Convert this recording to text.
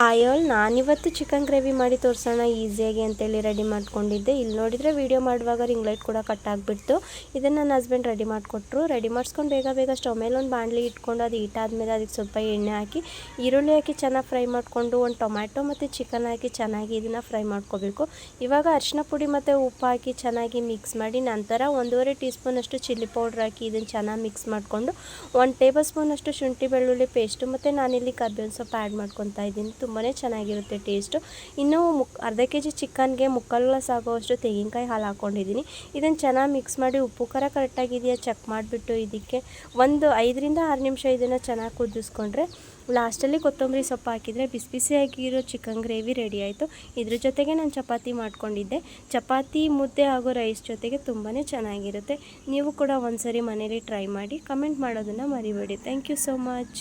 Oil ನಾನಿವತ್ತು chicken gravy ಮಾಡಿ ತೋರಿಸೋಣ ಈಸಿಯಾಗಿ ಅಂತೇಳಿ ರೆಡಿ ಮಾಡ್ಕೊಂಡಿದ್ದೆ. ಇಲ್ಲಿ ನೋಡಿದರೆ ವೀಡಿಯೋ ಮಾಡುವಾಗ ರಿಂಗ್ ಲೈಟ್ ಕೂಡ ಕಟ್ ಆಗಿಬಿಡ್ತು. ಇದನ್ನು ನನ್ನ ಹಸ್ಬೆಂಡ್ ರೆಡಿ ಮಾಡಿಕೊಟ್ರು. ರೆಡಿ ಮಾಡಿಸ್ಕೊಂಡು ಬೇಗ ಸ್ಟವ್ ಮೇಲೆ ಒಂದು ಬಾಣಲಿ ಇಟ್ಕೊಂಡು ಅದು ಹೀಟಾದ್ಮೇಲೆ ಅದಕ್ಕೆ ಸ್ವಲ್ಪ ಎಣ್ಣೆ ಹಾಕಿ ಈರುಳ್ಳಿ ಹಾಕಿ ಚೆನ್ನಾಗಿ ಫ್ರೈ ಮಾಡಿಕೊಂಡು ಒಂದು ಟೊಮ್ಯಾಟೊ ಮತ್ತು ಚಿಕನ್ ಹಾಕಿ ಚೆನ್ನಾಗಿ ಇದನ್ನು ಫ್ರೈ ಮಾಡ್ಕೋಬೇಕು. ಇವಾಗ ಅರಿಶಿನ ಪುಡಿ ಮತ್ತು ಉಪ್ಪು ಹಾಕಿ ಚೆನ್ನಾಗಿ ಮಿಕ್ಸ್ ಮಾಡಿ ನಂತರ 1.5 ಟೀ ಸ್ಪೂನಷ್ಟು ಚಿಲ್ಲಿ ಪೌಡ್ರ್ ಹಾಕಿ ಇದನ್ನು ಚೆನ್ನಾಗಿ ಮಿಕ್ಸ್ ಮಾಡಿಕೊಂಡು 1 ಟೇಬಲ್ ಸ್ಪೂನಷ್ಟು ಶುಂಠಿ ಬೆಳ್ಳುಳ್ಳಿ ಪೇಸ್ಟು ಮತ್ತು ನಾನಿಲ್ಲಿ ಕರ್ಬೇವಿನ ಸೊಪ್ಪು ಆ್ಯಡ್ ಮಾಡ್ಕೊತಾ ಇದ್ದೀನಿ. ತುಂಬಾ ಚೆನ್ನಾಗಿರುತ್ತೆ ಟೇಸ್ಟು. ಇನ್ನು ಅರ್ಧ kg ಚಿಕನ್ಗೆ 3/4 ಗ್ಲಾಸ್ ಆಗೋವಷ್ಟು ತೆಂಗಿನಕಾಯಿ ಹಾಲು ಹಾಕ್ಕೊಂಡಿದ್ದೀನಿ. ಇದನ್ನು ಚೆನ್ನಾಗಿ ಮಿಕ್ಸ್ ಮಾಡಿ ಉಪ್ಪು ಖಾರ ಕರೆಕ್ಟಾಗಿದೆಯಾ ಚೆಕ್ ಮಾಡಿಬಿಟ್ಟು ಇದಕ್ಕೆ ಒಂದು 5 ರಿಂದ 6 ನಿಮಿಷ ಇದನ್ನು ಚೆನ್ನಾಗಿ ಕುದಿಸ್ಕೊಂಡ್ರೆ ಲಾಸ್ಟಲ್ಲಿ ಕೊತ್ತಂಬರಿ ಸೊಪ್ಪು ಹಾಕಿದರೆ ಬಿಸಿ ಬಿಸಿಯಾಗಿರೋ ಚಿಕನ್ ಗ್ರೇವಿ ರೆಡಿ ಆಯಿತು. ಇದ್ರ ಜೊತೆಗೆ ನಾನು ಚಪಾತಿ ಮಾಡ್ಕೊಂಡಿದ್ದೆ. ಚಪಾತಿ ಮುದ್ದೆ ಹಾಗೂ ರೈಸ್ ಜೊತೆಗೆ ತುಂಬಾ ಚೆನ್ನಾಗಿರುತ್ತೆ. ನೀವು ಕೂಡ ಒಂದ್ಸರಿ ಮನೇಲಿ ಟ್ರೈ ಮಾಡಿ ಕಮೆಂಟ್ ಮಾಡೋದನ್ನು ಮರಿಬೇಡಿ. Thank you so much.